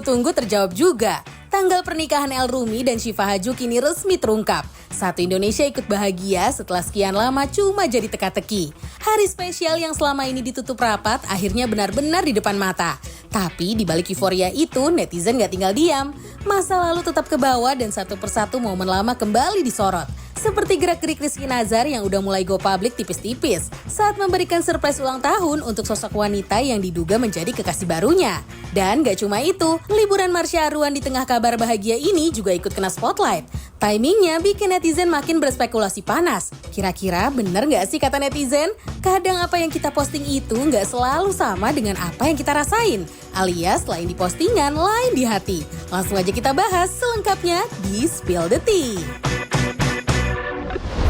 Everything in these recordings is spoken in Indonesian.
tunggu-tunggu terjawab juga. Tanggal pernikahan El Rumi dan Syifa Haju kini resmi terungkap. Satu Indonesia ikut bahagia setelah sekian lama cuma jadi teka-teki. Hari spesial yang selama ini ditutup rapat akhirnya benar-benar di depan mata. Tapi di balik euforia itu netizen gak tinggal diam. Masa lalu tetap ke bawah dan satu persatu momen lama kembali disorot. Seperti gerak-gerik Rizky Nazar yang udah mulai go public tipis-tipis saat memberikan surprise ulang tahun untuk sosok wanita yang diduga menjadi kekasih barunya. Dan gak cuma itu, liburan Marsha Aruan di tengah kabar bahagia ini juga ikut kena spotlight. Timingnya bikin netizen makin berspekulasi panas. Kira-kira bener gak sih kata netizen? Kadang apa yang kita posting itu gak selalu sama dengan apa yang kita rasain. Alias lain di postingan, lain di hati. Langsung aja kita bahas selengkapnya di Spill the Tea.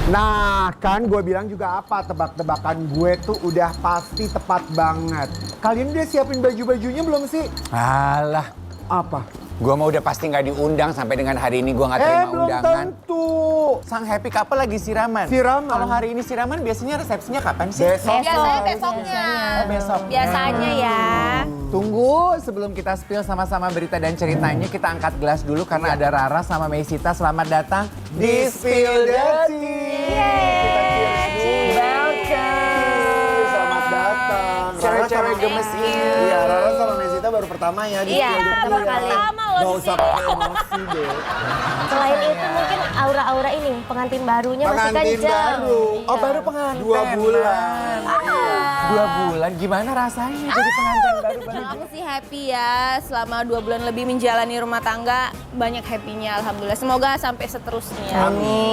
Nah kan gue bilang juga apa, tebak-tebakan gue tuh udah pasti tepat banget. Kalian udah siapin baju-bajunya belum sih? Alah, Apa? gua mau udah pasti nggak diundang sampai dengan hari ini gua nggak terima belum undangan. tentu. Sang happy couple lagi siraman. Siraman? Kalau hari ini siraman biasanya resepsinya kapan sih? Besok. Biasanya besoknya. Oh, besok. Biasanya ya. Tunggu sebelum kita spill sama-sama berita dan ceritanya, kita angkat gelas dulu karena ada Rara sama Meisita. Selamat datang di Spill the Tea. Kita cheers dulu. Welcome. Selamat datang. Cewek-cewek gemes ini. Iya, Rara sama Mesita baru pertama ya di Iya, Spill the Tea baru ya. kali. Pertama loh Gak di usah pakai emosi deh. Selain itu mungkin aura-aura ini pengantin barunya masih Pengantin kencang. baru. Oh baru pengantin. 2 bulan. 2 bulan, gimana rasanya jadi pengantin baru? Nah, aku sih happy ya selama 2 bulan lebih menjalani rumah tangga, banyak happy-nya alhamdulillah. Semoga sampai seterusnya.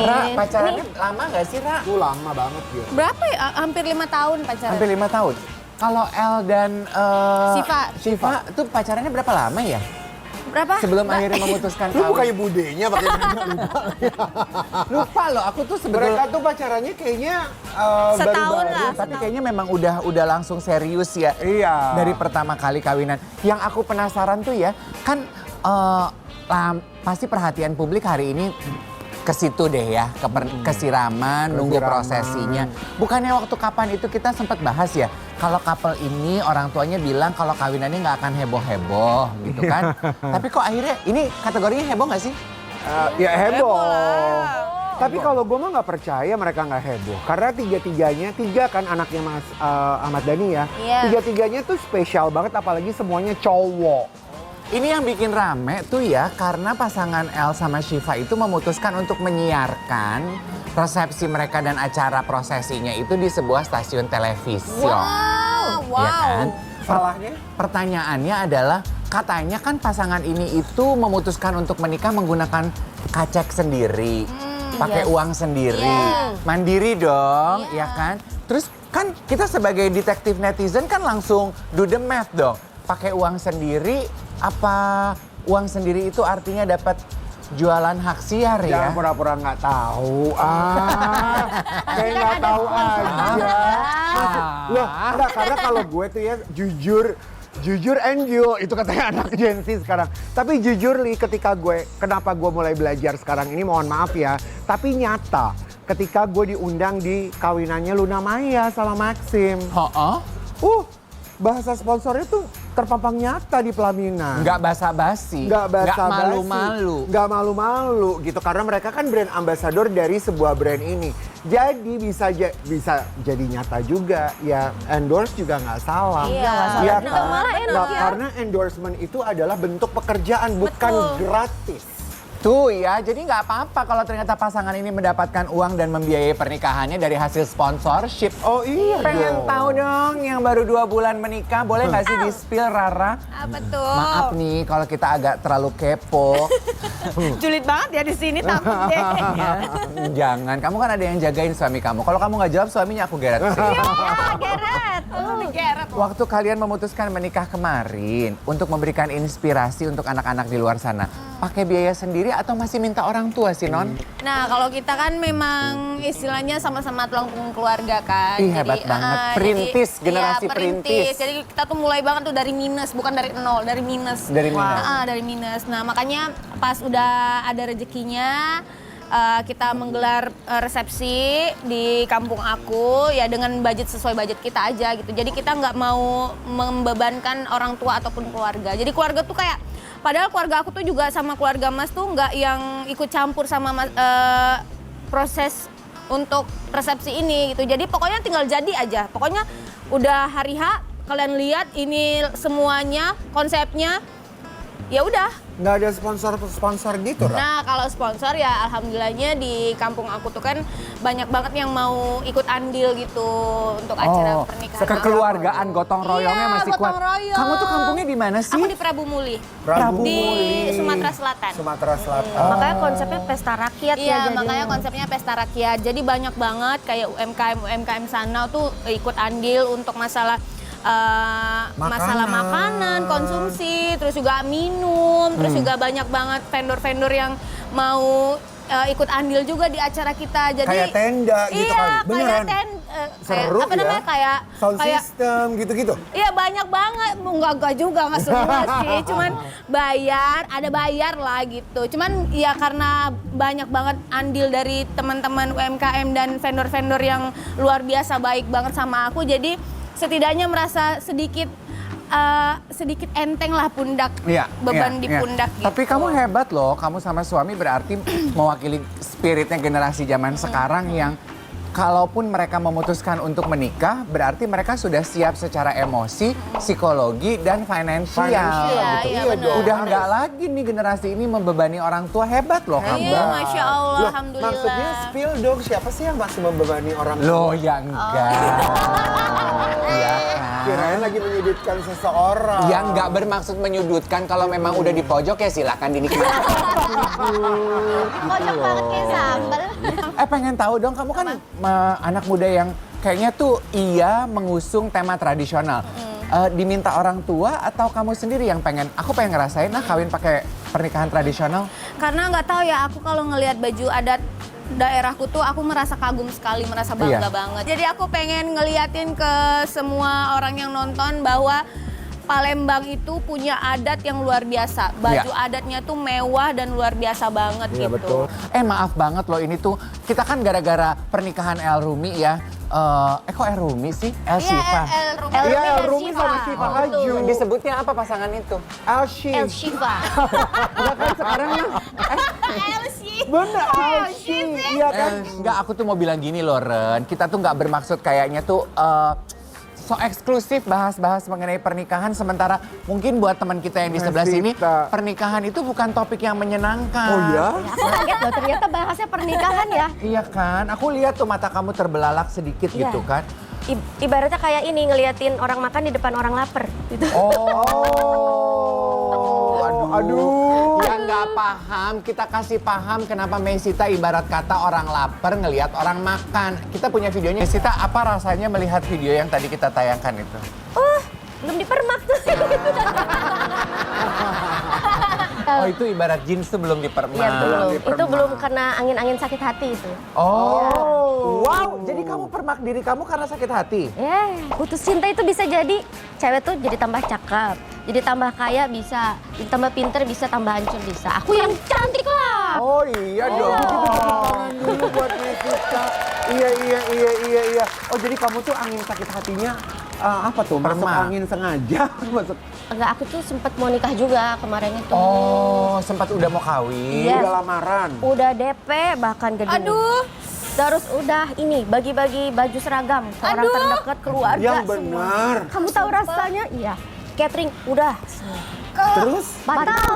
Ra, pacarannya lama gak sih, Ra? Itu lama banget ya. Berapa ya? Hampir 5 tahun pacaran. Hampir 5 tahun. Kalau El dan Syifa. itu pacarannya berapa lama ya? Berapa? Sebelum akhirnya memutuskan Lu kawin. bukannya budenya pakai lupa. Lupa loh, aku tuh sebetulnya. Mereka tuh pacarannya kayaknya Setahun baru-baru. lah. Tapi kayaknya memang udah langsung serius ya. Iya. Dari pertama kali kawinan. Yang aku penasaran tuh ya, kan pasti perhatian publik hari ini ke situ deh ya, kesiraman, nunggu Kesiraman. prosesinya. Bukannya waktu kapan itu kita sempat bahas ya, kalau couple ini orang tuanya bilang kalau kawinannya nggak akan heboh-heboh gitu kan. Tapi kok akhirnya, ini kategorinya heboh nggak sih? Ya heboh. lah. Tapi kalau gue mah nggak percaya mereka nggak heboh. Karena tiga kan anaknya Mas Ahmad Dhani ya. Iya. Tiga-tiganya tuh spesial banget apalagi semuanya cowok. Ini yang bikin rame tuh ya, karena pasangan El sama Syifa itu memutuskan untuk menyiarkan resepsi mereka dan acara prosesinya itu di sebuah stasiun televisi. Wow. Ya kan? Salahnya? Pertanyaannya adalah, katanya kan pasangan ini itu memutuskan untuk menikah menggunakan kacek sendiri, pakai uang sendiri, Iya. mandiri dong, Iya. ya kan? Terus kan kita sebagai detektif netizen kan langsung do the math dong, pakai uang sendiri, apa uang sendiri itu artinya dapat jualan hak siar ya? Jangan pura-pura nggak tahu. Kayak nggak tahu aja. Loh, enggak, karena kalau gue tuh ya jujur Angel, itu katanya anak Gen Z sekarang. Tapi jujur Li, kenapa gue mulai belajar sekarang ini, mohon maaf ya. Tapi nyata, ketika gue diundang di kawinannya Luna Maya sama Maxim. Bahasa sponsornya tuh terpampang nyata di pelaminan. Nggak basa-basi, Nggak basa-basi. malu-malu. Nggak malu-malu gitu, karena mereka kan brand ambassador dari sebuah brand ini. Jadi bisa jadi nyata juga, ya endorse juga nggak salah. Iya, nggak salah. Iya Benar, kan? malah enak Nah, ya. karena endorsement itu adalah bentuk pekerjaan, bukan Betul. gratis. Tuh ya, jadi nggak apa-apa kalau ternyata pasangan ini mendapatkan uang dan membiayai pernikahannya dari hasil sponsorship. Oh iya Pengen dong. tahu dong yang baru 2 bulan menikah, boleh nggak sih di-spill, Rara? Apa tuh? Maaf nih kalau kita agak terlalu kepo. Julid banget ya di sini takut deh. Ya, jangan, kamu kan ada yang jagain suami kamu. Kalau kamu nggak jawab, suaminya aku geret. Geret. Geret. Waktu kalian memutuskan menikah kemarin untuk memberikan inspirasi untuk anak-anak di luar sana, pakai biaya sendiri atau masih minta orang tua sih, Non? Nah, kalau kita kan memang istilahnya sama-sama tulang punggung keluarga kan. Ih, hebat banget. Perintis, generasi perintis. Jadi kita tuh mulai banget tuh dari minus, bukan dari nol, dari minus. Dari minus. Dari minus. Nah, makanya pas udah ada rezekinya, kita menggelar resepsi di kampung aku ya dengan budget sesuai budget kita aja gitu. Jadi kita nggak mau membebankan orang tua ataupun keluarga. Jadi keluarga tuh kayak Padahal keluarga aku tuh juga sama keluarga Mas tuh nggak yang ikut campur sama proses untuk resepsi ini gitu. Jadi pokoknya tinggal jadi aja. Pokoknya udah hari H kalian lihat ini semuanya konsepnya, ya udah. Nggak ada sponsor gitu, Ra? Nah kalau sponsor ya alhamdulillahnya di kampung aku tuh kan banyak banget yang mau ikut andil gitu untuk acara pernikahan. Kekeluargaan gotong royongnya Iya, masih kuat. gotong royong. Kamu tuh kampungnya di mana sih? Aku di Prabu Muli. Prabu Di Muli. Sumatera Selatan. Sumatera Selatan. Makanya konsepnya pesta rakyat ya Iya, jadinya. makanya konsepnya pesta rakyat. Jadi banyak banget kayak UMKM sana tuh ikut andil untuk masalah masalah makanan, konsumsi, terus juga minum, terus juga banyak banget vendor-vendor yang mau ikut andil juga di acara kita. Jadi Kayak tenda gitu iya, kali. Beneran? kayak tenda, Seru apa namanya ya? kayak Sound kayak system gitu-gitu. iya banyak banget, enggak juga, enggak semua sih, cuman ada bayar lah gitu. Cuman ya karena banyak banget andil dari teman-teman UMKM dan vendor-vendor yang luar biasa baik banget sama aku, jadi setidaknya merasa sedikit enteng lah pundak, beban di pundak gitu. Tapi kamu hebat loh, kamu sama suami berarti mewakili spiritnya generasi zaman sekarang yang kalaupun mereka memutuskan untuk menikah, berarti mereka sudah siap secara emosi, psikologi, dan finansial. Iya, benar. Udah nggak lagi nih generasi ini membebani orang tua, hebat loh kamu. Iya, Masya Allah, Loh, Alhamdulillah. maksudnya spill dong, siapa sih yang masih membebani orang tua? Loh ya enggak. Iya kan. Kirain lagi menyudutkan seseorang. Yang nggak bermaksud menyudutkan, kalau memang udah di pojok ya silakan dinikmati. Kocak banget kayak sambal. Pengen tahu dong, kamu kan anak muda yang kayaknya tuh mengusung tema tradisional. Diminta orang tua atau kamu sendiri yang pengen? Aku pengen ngerasain kawin pakai pernikahan tradisional. Karena nggak tahu ya, aku kalau ngelihat baju adat daerahku tuh aku merasa kagum sekali, merasa bangga banget. Jadi aku pengen ngeliatin ke semua orang yang nonton bahwa Palembang itu punya adat yang luar biasa. Baju adatnya tuh mewah dan luar biasa banget gitu. Betul. Maaf banget loh, ini tuh kita kan gara-gara pernikahan El Rumi ya. Kok El Rumi sih? El Shifa. Iya, El Rumi sama Syifa Haju. Disebutnya apa pasangan itu? El Shifa. El Shifa. Sekarang Bener, El Shifa. Iya kan? Enggak, aku tuh mau bilang gini loh Ren. Kita tuh nggak bermaksud kayaknya tuh so eksklusif bahas-bahas mengenai pernikahan, sementara mungkin buat teman kita yang di sebelah sini pernikahan itu bukan topik yang menyenangkan. Oh ya? Aku kaget loh, ternyata bahasnya pernikahan ya. Iya kan? Aku lihat tuh mata kamu terbelalak sedikit gitu kan. Ibaratnya kayak ini ngeliatin orang makan di depan orang lapar gitu. Aduh. Yang nggak paham, kita kasih paham kenapa Meisita ibarat kata orang lapar ngelihat orang makan. Kita punya videonya. Meisita, apa rasanya melihat video yang tadi kita tayangkan itu? Belum dipermak tuh. Oh, itu ibarat jeans tuh belum dipermak. Iya belum. Itu belum karena angin-angin sakit hati itu. Wow, jadi kamu permak diri kamu karena sakit hati? Putus cinta itu bisa jadi cewek tuh jadi tambah cakep, jadi tambah kaya bisa, jadi tambah pinter bisa, tambah hancur bisa. Aku yang cantik lah. Oh iya dong. Dulu buat Meisita. Iya. Oh jadi kamu tuh angin sakit hatinya apa tuh? Masuk angin sengaja? Masuk. Enggak, aku tuh sempat mau nikah juga kemarin itu. Oh, sempat udah mau kawin? Yes. Udah lamaran? Udah DP bahkan gedung. Aduh. Terus udah ini bagi-bagi baju seragam ke orang terdekat, keluarga Yang semua. benar. Kamu tahu rasanya? Iya. Catering udah. Terus? Batal.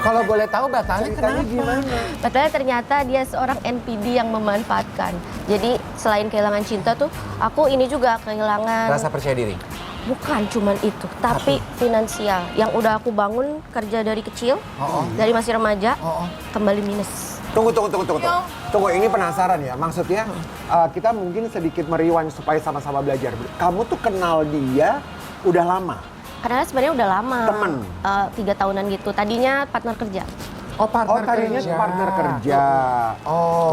Kalau boleh tahu batalnya kenapa? Gimana? Padahal ternyata dia seorang NPD yang memanfaatkan. Jadi selain kehilangan cinta tuh, aku ini juga kehilangan. Rasa percaya diri? Bukan cuman itu, tapi finansial. Yang udah aku bangun kerja dari kecil, dari masih remaja, kembali minus. Tunggu. Tunggu, ini penasaran ya. Maksudnya kita mungkin sedikit meriwan supaya sama-sama belajar. Kamu tuh kenal dia udah lama? Karena sebenarnya udah lama. Temen? 3 tahunan gitu. Tadinya partner kerja. Oh, partner tadinya kerja. partner kerja.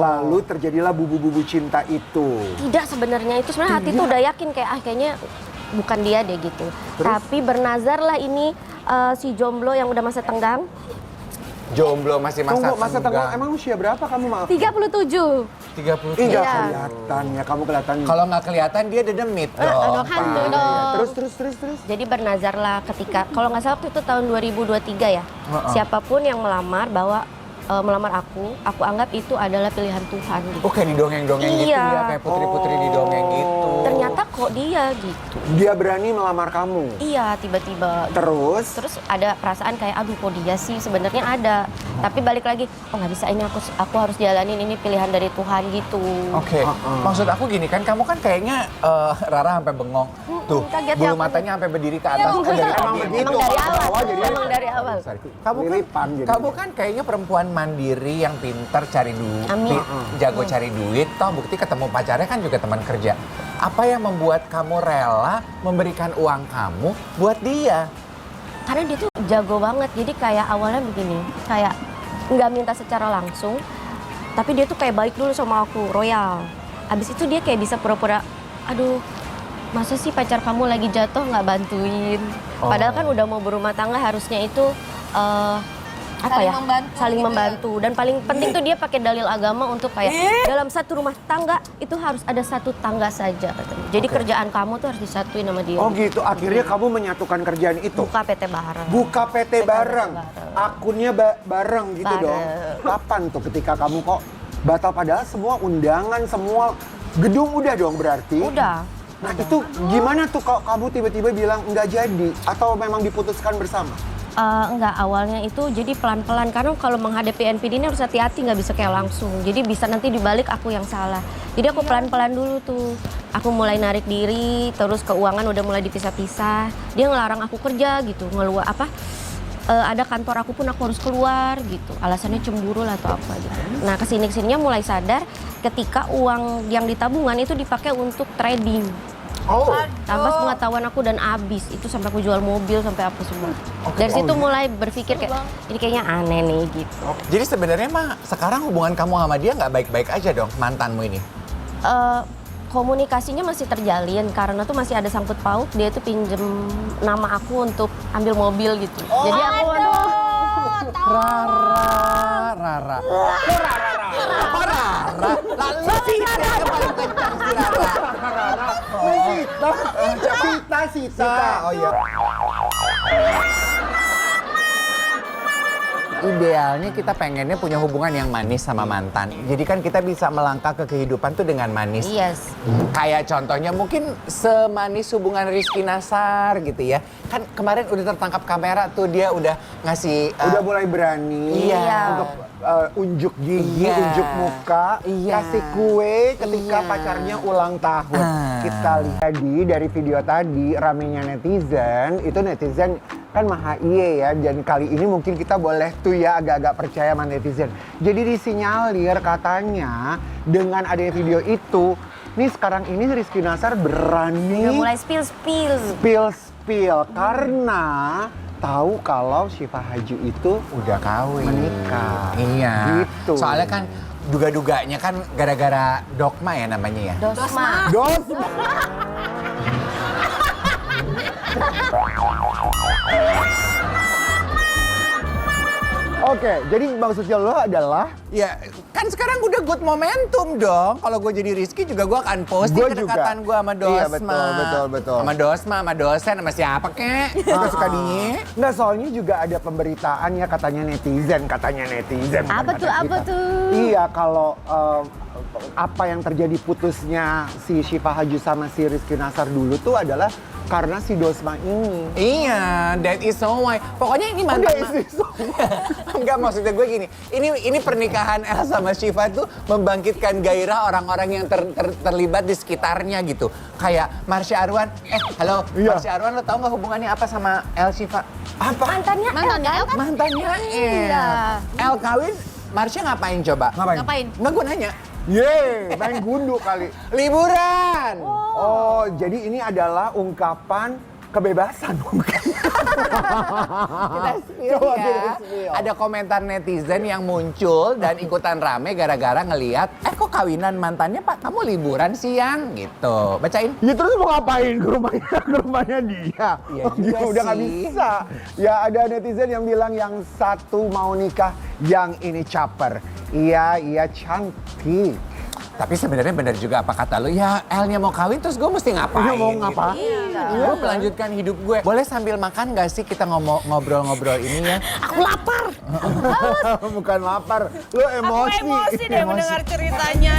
Lalu terjadilah bubu-bubu cinta itu. Tidak sebenarnya, itu sebenarnya hati tuh udah yakin kayak kayaknya bukan dia deh gitu. Tapi bernazar lah ini si jomblo yang udah masa tenggang. Jomblo masih masa Tunggu, masa tanggal, tenggang. emang usia berapa kamu maaf? 37. 30. Iya, Iya. kelihatan ya, kamu kelihatan. Kalau nggak kelihatan dia demit dong. Aduh, hantu Pak. dong. Terus. Jadi bernazarlah ketika, kalau nggak salah waktu itu tahun 2023 ya. Siapapun yang melamar bahwa melamar aku anggap itu adalah pilihan Tuhan gitu. Oh kayak di dongeng-dongeng gitu Iya. ya, kayak putri-putri di dongeng gitu. Ternyata kok dia gitu. Dia berani melamar kamu. Iya, tiba-tiba. Terus Ada perasaan kayak aduh kok dia sih, sebenarnya ada. Tapi balik lagi, oh nggak bisa, ini aku harus jalanin, ini pilihan dari Tuhan gitu. Oke, maksud aku gini kan, kamu kan kayaknya Rara sampai bengong. Tuh, kaget bulu ya aku. matanya sampai berdiri ke atas. Emang dari begitu. tadi. Emang begitu. Emang dari Ke awal. bawah jadi- Emang dari awal. Sorry. Kamu Lilipan jadinya. kamu kan kayaknya perempuan mandiri yang pintar cari duit, Amin. jago cari duit. Toh bukti ketemu pacarnya kan juga teman kerja. Apa yang membuat kamu rela memberikan uang kamu buat dia? Karena dia tuh jago banget, jadi kayak awalnya begini, kayak nggak minta secara langsung, tapi dia tuh kayak baik dulu sama aku, royal. Abis itu dia kayak bisa pura-pura, aduh masa sih pacar kamu lagi jatuh nggak bantuin. Padahal kan udah mau berumah tangga, harusnya itu apa Saling ya, membantu saling gitu membantu. Dan paling penting tuh dia pakai dalil agama untuk kayak dalam satu rumah tangga itu harus ada satu tangga saja katanya. Jadi kerjaan kamu tuh harus disatuin sama dia. Oh gitu, akhirnya kamu menyatukan kerjaan itu. Buka PT bareng. Buka PT bareng, akunnya bareng gitu Bareng. dong. Kapan tuh ketika kamu kok batal, padahal semua undangan, semua gedung udah dong berarti? Udah. Nah itu gimana tuh kalau kamu tiba-tiba bilang nggak jadi atau memang diputuskan bersama? Enggak, awalnya itu jadi pelan-pelan. Karena kalau menghadapi NPD ini harus hati-hati, nggak bisa kayak langsung. Jadi bisa nanti dibalik aku yang salah. Jadi aku pelan-pelan dulu tuh. Aku mulai narik diri, terus keuangan udah mulai dipisah-pisah. Dia ngelarang aku kerja gitu, ngeluar apa? Ada kantor aku pun aku harus keluar gitu. Alasannya cemburu lah atau apa gitu. Nah kesininya mulai sadar ketika uang yang ditabungan itu dipakai untuk trading. Oh, Tanpa pengetahuan aku dan abis itu sampai aku jual mobil sampai apa semua. Dari situ mulai berpikir kayak ini kayaknya aneh nih gitu. Jadi sebenarnya mah sekarang hubungan kamu sama dia nggak baik-baik aja dong, mantanmu ini? Komunikasinya masih terjalin karena tuh masih ada sangkut paut, dia tuh pinjem nama aku untuk ambil mobil gitu. Jadi aku Rara. Kok Rara? Lalu sih yang paling kencang si Rara. Sita. Oh iya. Idealnya kita pengennya punya hubungan yang manis sama mantan. Jadi kan kita bisa melangkah ke kehidupan tuh dengan manis. yes. Kayak contohnya mungkin semanis hubungan Rizky Nasar gitu ya. Kan kemarin udah tertangkap kamera tuh, dia udah ngasih Udah mulai berani Iya. untuk unjuk gigi, Iya. unjuk muka, Iya. kasih kue ketika Iya. pacarnya ulang tahun. Ah. Kita lihat dari video tadi, ramenya netizen, itu netizen kan maha iye ya, dan kali ini mungkin kita boleh tuh ya agak-agak percaya sama netizen. Jadi disinyalir katanya dengan adanya video itu, nih sekarang ini Rizky Nasar berani Udah mulai spill. spill karena tahu kalau Syifa Haju itu udah kawin. menikah. Iya. Gitu. Soalnya kan duga-duganya kan gara-gara dogma ya namanya ya. Dosma. Dos. Oke, jadi maksudnya lo adalah Ya, kan sekarang udah good momentum dong. Kalau gue jadi Rizky juga gue akan posting Gua kedekatan juga. gue sama Dosma. Iya, betul. Sama Dosma, sama dosen, sama siapa kek. Suka dinyi. nggak, soalnya juga ada pemberitaan ya katanya netizen. bukan Apa kata tuh, apa kita. tuh? Iya, kalau apa yang terjadi putusnya si Syifa Haju sama si Rizky Nasar dulu tuh adalah karena si Dosma ini. Iya, that is so why. Pokoknya ini mantan. Enggak, maksudnya gue gini. Ini pernikahan El sama Syifa tuh membangkitkan gairah orang-orang yang terlibat di sekitarnya gitu. Kayak Marsha Arwan. Halo, Iya. Marsha Arwan, lo tau nggak hubungannya apa sama El Syifa? Apa? Mantannya El kan? Mantannya El. Iya. El kawin, Marsha ngapain coba? Ngapain? Nggak, gue nanya. Yeay, main gundu kali. Liburan. Oh, jadi ini adalah ungkapan kebebasan mungkin. Kita spill Coba ya. kita spill. Ada komentar netizen yang muncul dan ikutan rame gara-gara ngeliat, kok kawinan mantannya Pak, kamu liburan siang gitu. Bacain. Ya terus mau ngapain ke rumahnya dia? Iya Oh, juga udah nggak sih. bisa. Ya ada netizen yang bilang yang satu mau nikah, yang ini caper. Iya cantik. Tapi sebenarnya benar juga apa kata lu, ya Elnya mau kawin terus gue mesti ngapain? Iya, mau ngapain? Iya, gue melanjutkan hidup gue. Boleh sambil makan gak sih kita ngobrol-ngobrol ini ya? Aku lapar. Bukan lapar, lu emosi. Aku emosi deh mendengar ceritanya.